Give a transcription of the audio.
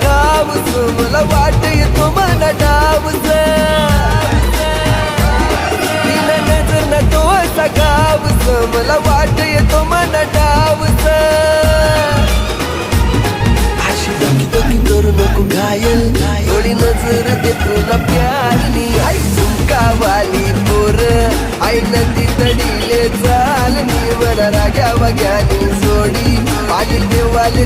गावस मला वाट येतो मन डावस तिला नजर न तो असा गावस मला वाट येतो मन डावस अशी दोकी दोकी करू नको घायल थोडी नजर दे तुला प्यारनी आई सुंकावाली पोर आई नदी तडीले चालनी मला राग्या वाग्यानी सोडी पाणी देवाले